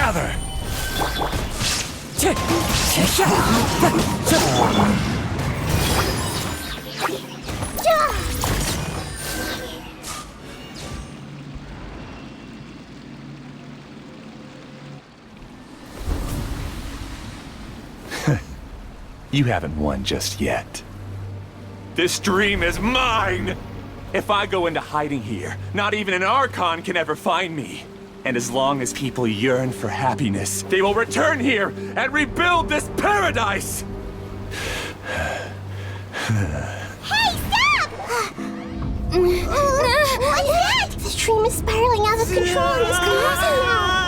Gather! You haven't won just yet. This dream is mine! If I go into hiding here, not even an Archon can ever find me. And as long as people yearn for happiness, they will return here and rebuild this paradise! Hey, stop! What's that? The dream is spiraling out of control and is collapsing now.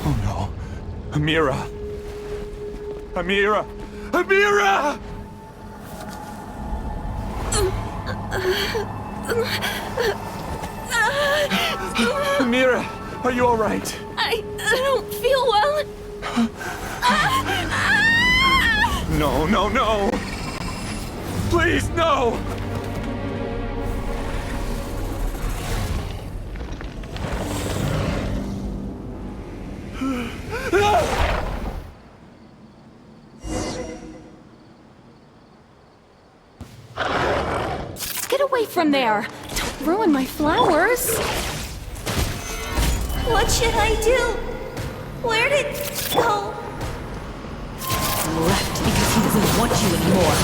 Oh no. Amira! Amira! Amira! Amira, are you all right? I don't feel well. No, no, no! Please, no! Get away from there! Don't ruin my flowers! What should I do? Where did it go? Left because he doesn't want you anymore.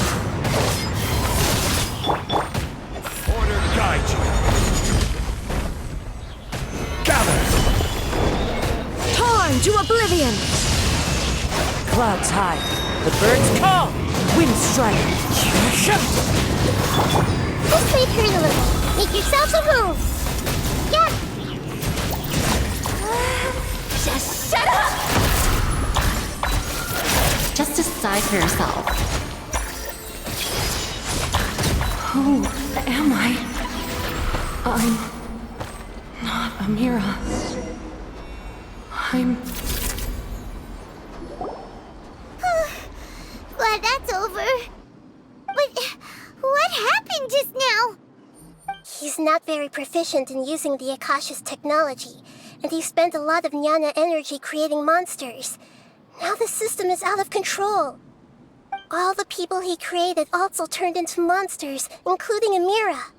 Order guide you. Gather! Time to oblivion! Clouds high, the birds call, wind strike. Just wait here a little. Make yourselves a room. Yeah. Just shut up! Just decide for yourself. Who am I? I'm not Amira. I'm... Glad that's over. But what happened just now? He's not very proficient in using the Akasha's technology, and he spent a lot of jnana energy creating monsters. Now the system is out of control. All the people he created also turned into monsters, including Amira.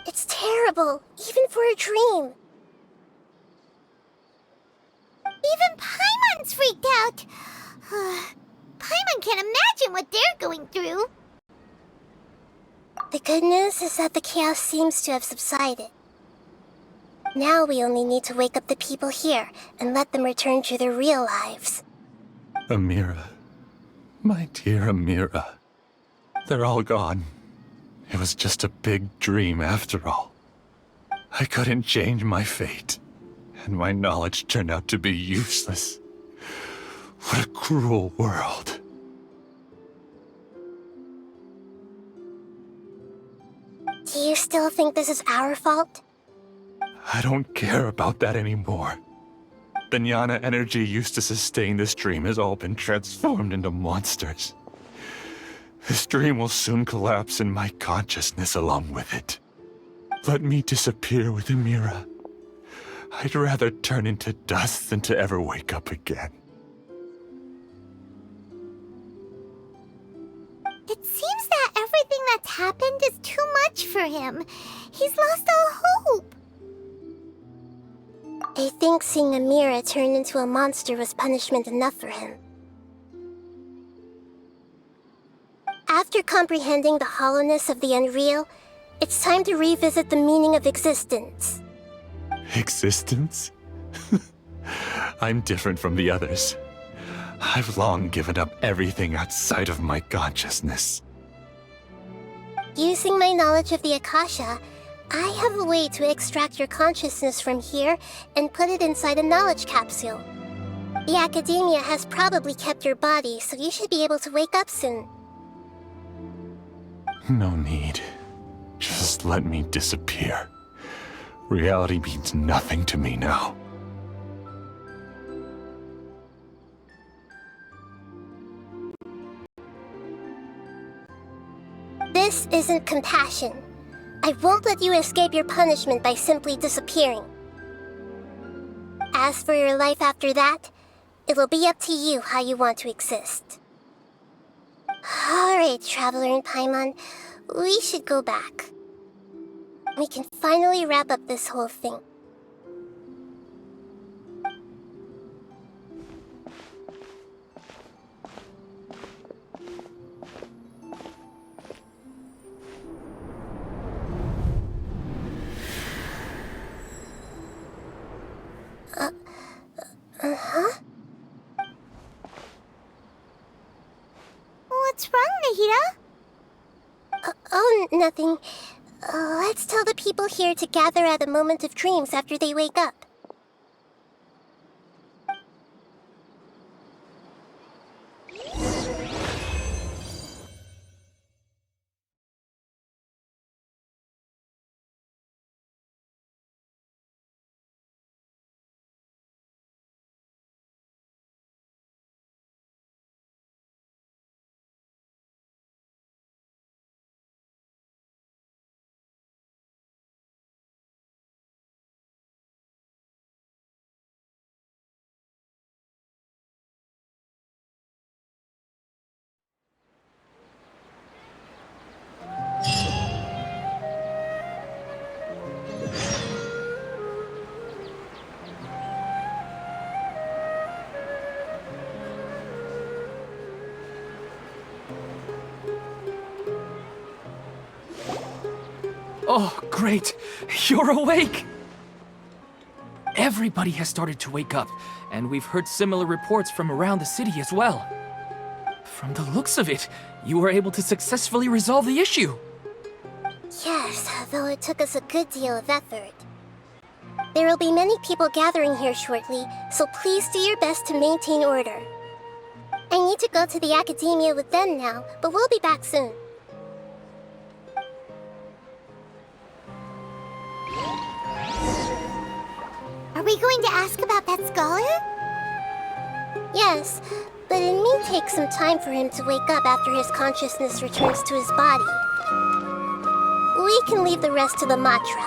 It's terrible, even for a dream. Even Paimon's freaked out. Paimon can't imagine what they're going through. The good news is that the chaos seems to have subsided. Now we only need to wake up the people here and let them return to their real lives. Amira. My dear Amira. They're all gone. It was just a big dream after all. I couldn't change my fate, and my knowledge turned out to be useless. What a cruel world. Do you still think this is our fault? I don't care about that anymore. The jnana energy used to sustain this dream has all been transformed into monsters. This dream will soon collapse and my consciousness along with it. Let me disappear with Amira. I'd rather turn into dust than to ever wake up again. It seems that everything that's happened is too much for him. He's lost all hope. I think seeing Amira turn into a monster was punishment enough for him. After comprehending the hollowness of the unreal, it's time to revisit the meaning of existence. Existence? I'm different from the others. I've long given up everything outside of my consciousness. Using my knowledge of the Akasha, I have a way to extract your consciousness from here and put it inside a knowledge capsule. The Academia has probably kept your body, so you should be able to wake up soon. No need. Just let me disappear. Reality means nothing to me now. This isn't compassion. I won't let you escape your punishment by simply disappearing. As for your life after that, it'll be up to you how you want to exist. Alright, Traveler and Paimon, we should go back. We can finally wrap up this whole thing. What's wrong, Nahida? Oh, nothing. Let's tell the people here to gather at a moment of dreams after they wake up. Oh, great! You're awake! Everybody has started to wake up, and we've heard similar reports from around the city as well. From the looks of it, you were able to successfully resolve the issue. Yes, though it took us a good deal of effort. There will be many people gathering here shortly, so please do your best to maintain order. I need to go to the academia with them now, but we'll be back soon. Are we going to ask about that scholar? Yes, but it may take some time for him to wake up after his consciousness returns to his body. We can leave the rest to the Matra.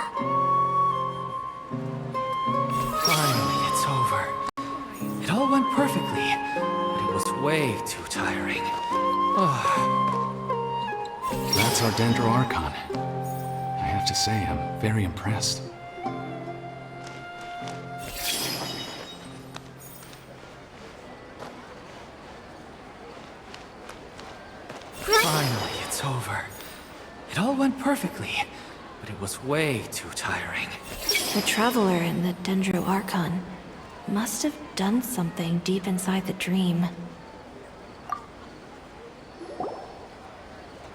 Finally, it's over. It all went perfectly, but it was way too tiring. That's our Dendro Archon. I have to say, I'm very impressed. Finally, it's over. It all went perfectly, but it was way too tiring. The Traveler and the Dendro Archon must have done something deep inside the dream.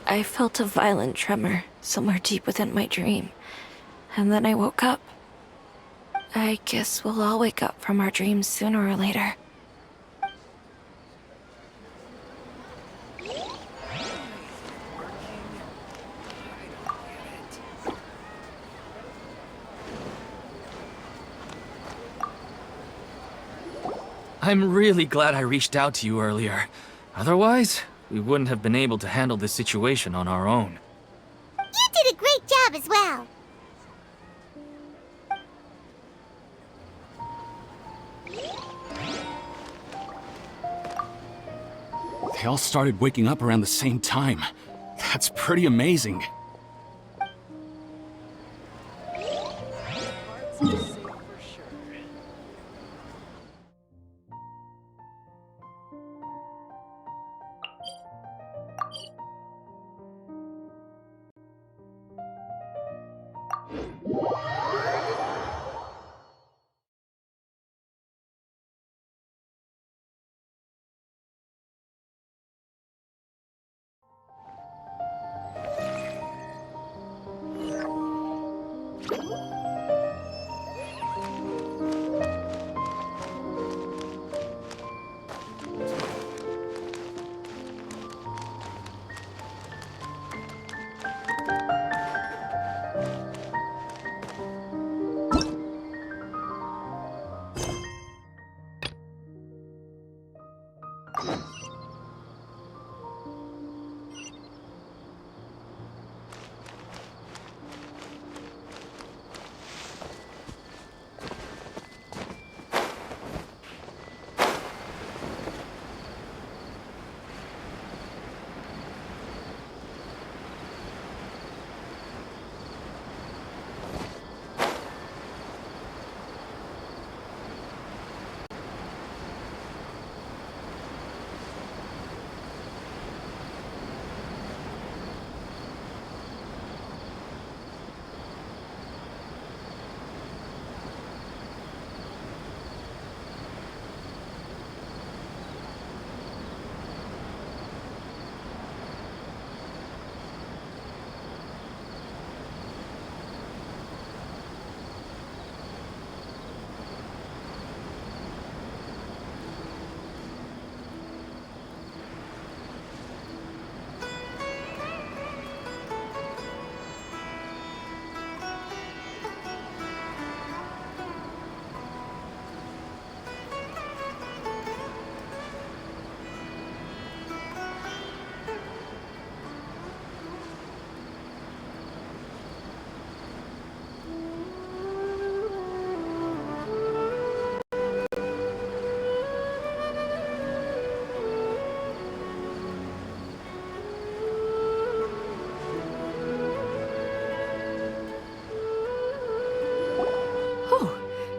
I felt a violent tremor somewhere deep within my dream, and then I woke up. I guess we'll all wake up from our dreams sooner or later. I'm really glad I reached out to you earlier. Otherwise, we wouldn't have been able to handle this situation on our own. You did a great job as well. They all started waking up around the same time. That's pretty amazing.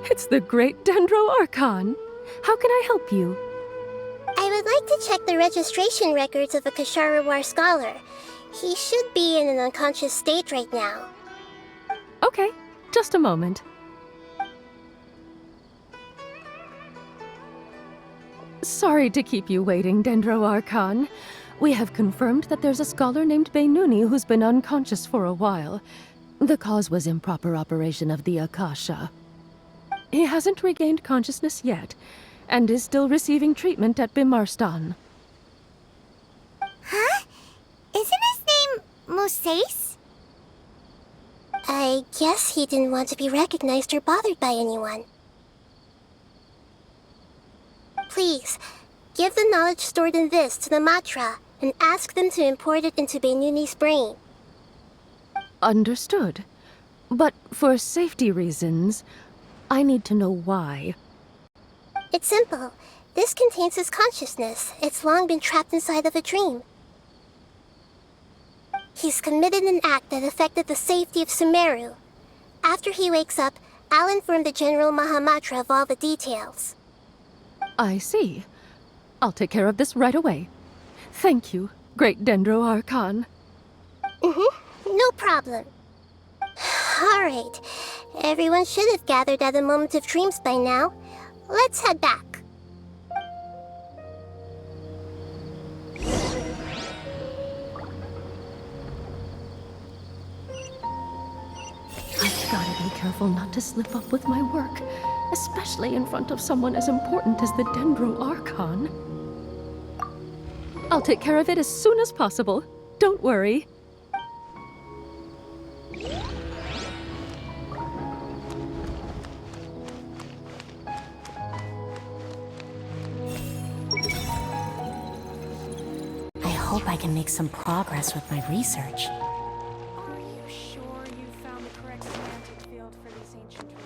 It's the great Dendro Archon. How can I help you? I would like to check the registration records of a Kasharawar scholar. He should be in an unconscious state right now. Okay, just a moment. Sorry to keep you waiting, Dendro Archon. We have confirmed that there's a scholar named Beinuni who's been unconscious for a while. The cause was improper operation of the Akasha. He hasn't regained consciousness yet, and is still receiving treatment at Bimarstan. Huh? Isn't his name Moses? I guess he didn't want to be recognized or bothered by anyone. Please, give the knowledge stored in this to the Matra and ask them to import it into Beinuni's brain. Understood. But for safety reasons, I need to know why. It's simple. This contains his consciousness. It's long been trapped inside of a dream. He's committed an act that affected the safety of Sumeru. After he wakes up, I'll inform the General Mahamatra of all the details. I see. I'll take care of this right away. Thank you, great Dendro Archon. No problem. Alright. Everyone should have gathered at a Moment of Dreams by now. Let's head back. I've gotta be careful not to slip up with my work, especially in front of someone as important as the Dendro Archon. I'll take care of it as soon as possible. Don't worry. I hope I can make some progress with my research. Are you sure you found the correct semantic field for this ancient rune?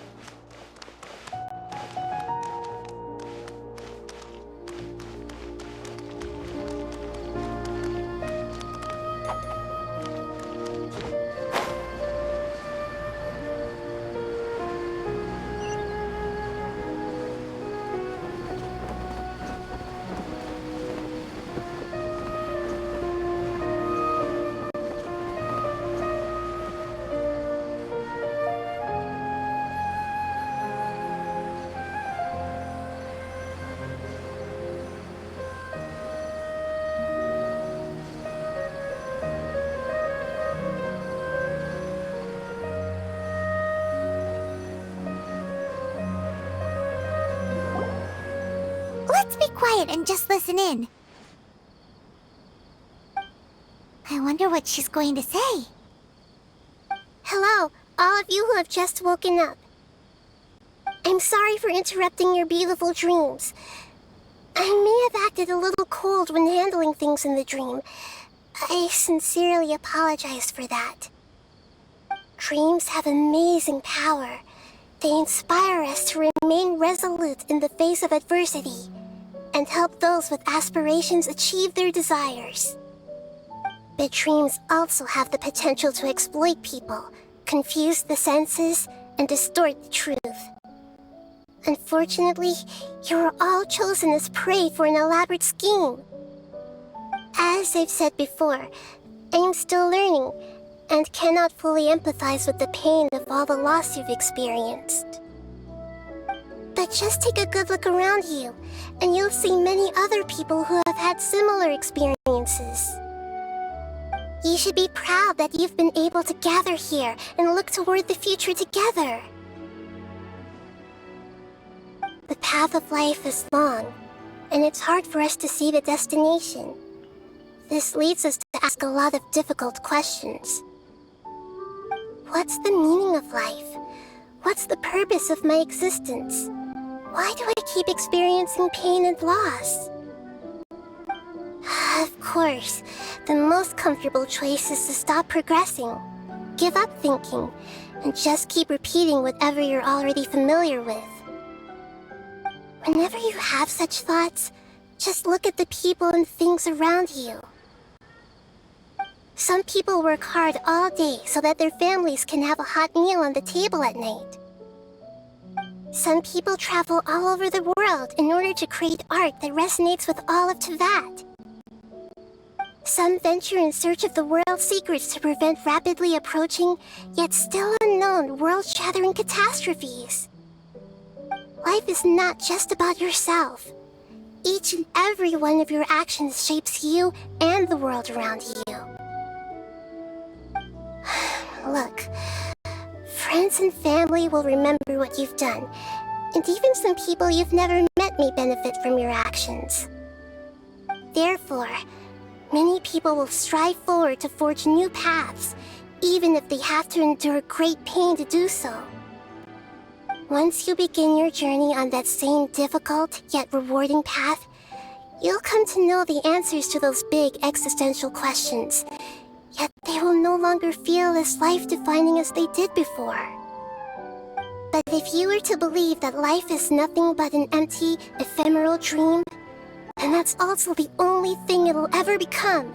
Let's be quiet and just listen in. I wonder what she's going to say. Hello, all of you who have just woken up. I'm sorry for interrupting your beautiful dreams. I may have acted a little cold when handling things in the dream. I sincerely apologize for that. Dreams have amazing power. They inspire us to remain resolute in the face of adversity and help those with aspirations achieve their desires. But dreams also have the potential to exploit people, confuse the senses, and distort the truth. Unfortunately, you were all chosen as prey for an elaborate scheme. As I've said before, I am still learning and cannot fully empathize with the pain of all the loss you've experienced. But just take a good look around you, and you'll see many other people who have had similar experiences. You should be proud that you've been able to gather here and look toward the future together. The path of life is long, and it's hard for us to see the destination. This leads us to ask a lot of difficult questions. What's the meaning of life? What's the purpose of my existence? Why do I keep experiencing pain and loss? Of course, the most comfortable choice is to stop progressing, give up thinking, and just keep repeating whatever you're already familiar with. Whenever you have such thoughts, just look at the people and things around you. Some people work hard all day so that their families can have a hot meal on the table at night. Some people travel all over the world in order to create art that resonates with all of Teyvat. Some venture in search of the world's secrets to prevent rapidly approaching, yet still unknown, world-shattering catastrophes. Life is not just about yourself. Each and every one of your actions shapes you and the world around you. Look, friends and family will remember what you've done, and even some people you've never met may benefit from your actions. Therefore, many people will strive forward to forge new paths, even if they have to endure great pain to do so. Once you begin your journey on that same difficult yet rewarding path, you'll come to know the answers to those big existential questions, yet they will no longer feel as life-defining as they did before. But if you were to believe that life is nothing but an empty, ephemeral dream, then that's also the only thing it'll ever become.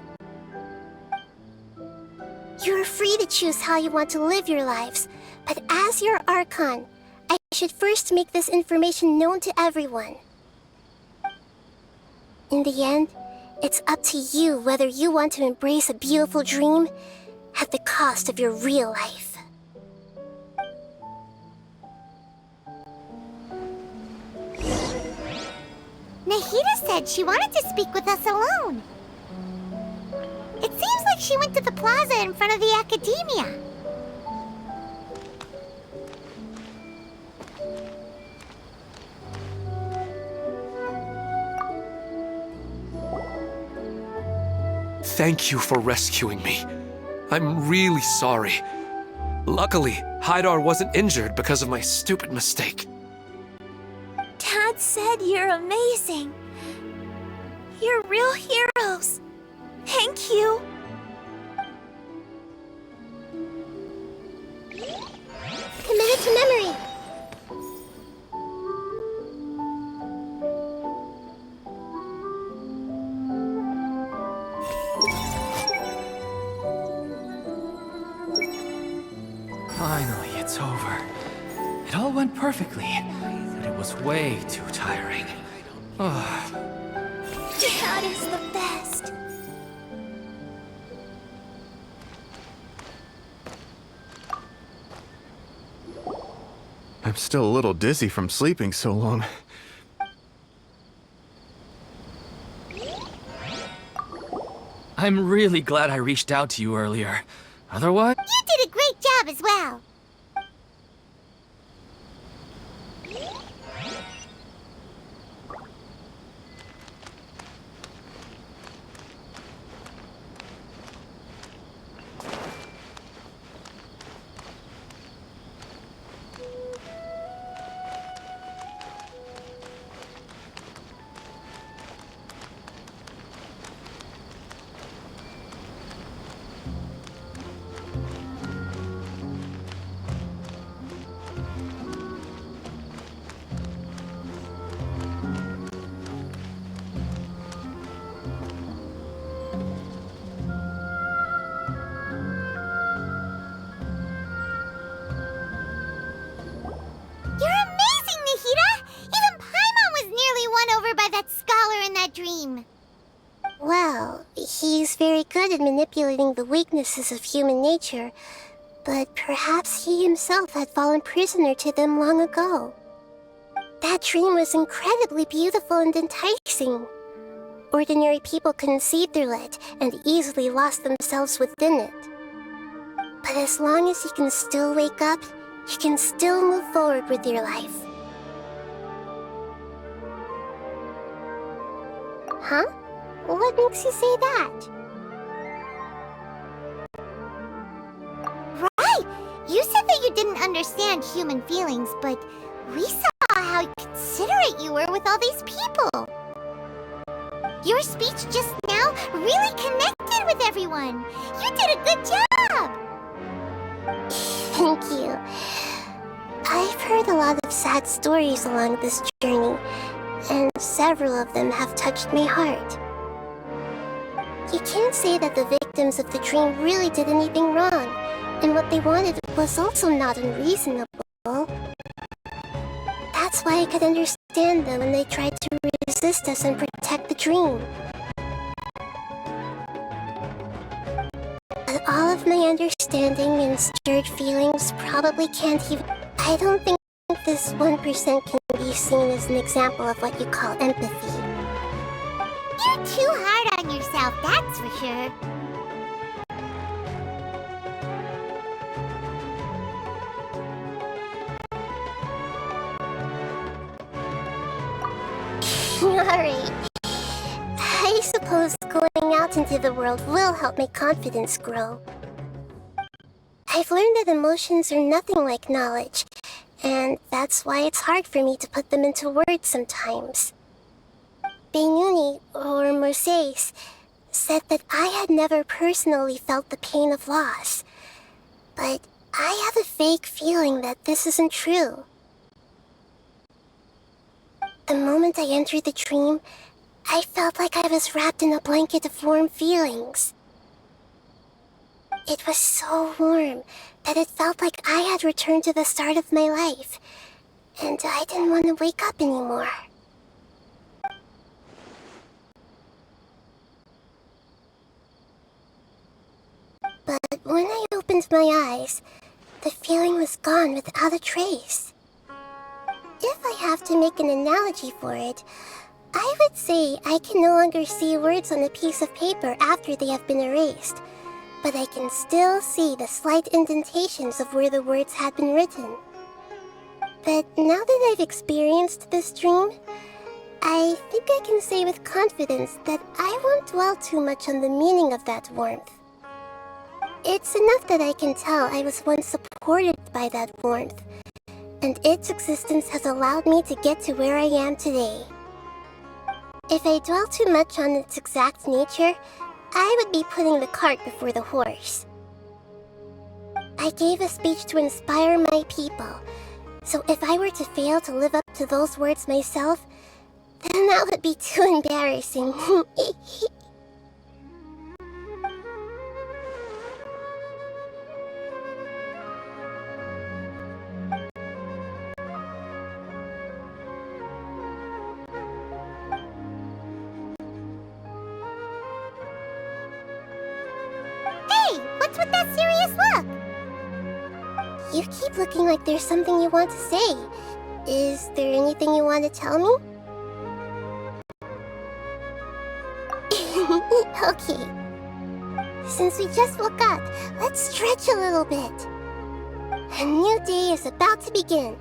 You're free to choose how you want to live your lives, but as your Archon, I should first make this information known to everyone. In the end, it's up to you whether you want to embrace a beautiful dream at the cost of your real life. Nahida said she wanted to speak with us alone. It seems like she went to the plaza in front of the academia. Thank you for rescuing me. I'm really sorry. Luckily, Haidar wasn't injured because of my stupid mistake. Dad said you're amazing. You're real heroes. Thank you. Committed to memory. Finally, it's over. It all went perfectly, but it was way too tiring. Dad is the best. I'm still a little dizzy from sleeping so long. I'm really glad I reached out to you earlier. Otherwise... You did a great job as well. Well, he's very good at manipulating the weaknesses of human nature, but perhaps he himself had fallen prisoner to them long ago. That dream was incredibly beautiful and enticing. Ordinary people couldn't see through it and easily lost themselves within it. But as long as you can still wake up, you can still move forward with your life. Huh? What makes you say that? Right! You said that you didn't understand human feelings, but we saw how considerate you were with all these people. Your speech just now really connected with everyone. You did a good job! Thank you. I've heard a lot of sad stories along this journey, and several of them have touched my heart. You can't say that the victims of the dream really did anything wrong, and what they wanted was also not unreasonable. But That's why I could understand them when they tried to resist us and protect the dream. But all of my understanding and stirred feelings probably can't even... I don't think this 1% can be seen as an example of what you call empathy. You're too hard on yourself, that's for sure. Alright. I suppose going out into the world will help my confidence grow. I've learned that emotions are nothing like knowledge, and that's why it's hard for me to put them into words sometimes. Beinuni, or Mercedes, said that I had never personally felt the pain of loss, but I have a vague feeling that this isn't true. The moment I entered the dream, I felt like I was wrapped in a blanket of warm feelings. It was so warm that it felt like I had returned to the start of my life, and I didn't want to wake up anymore. But when I opened my eyes, the feeling was gone without a trace. If I have to make an analogy for it, I would say I can no longer see words on a piece of paper after they have been erased, but I can still see the slight indentations of where the words had been written. But now that I've experienced this dream, I think I can say with confidence that I won't dwell too much on the meaning of that warmth. It's enough that I can tell I was once supported by that warmth, and its existence has allowed me to get to where I am today. If I dwell too much on its exact nature, I would be putting the cart before the horse. I gave a speech to inspire my people, so if I were to fail to live up to those words myself, then that would be too embarrassing. What's with that serious look? You keep looking like there's something you want to say. Is there anything you want to tell me? Okay. Since we just woke up, let's stretch a little bit. A new day is about to begin.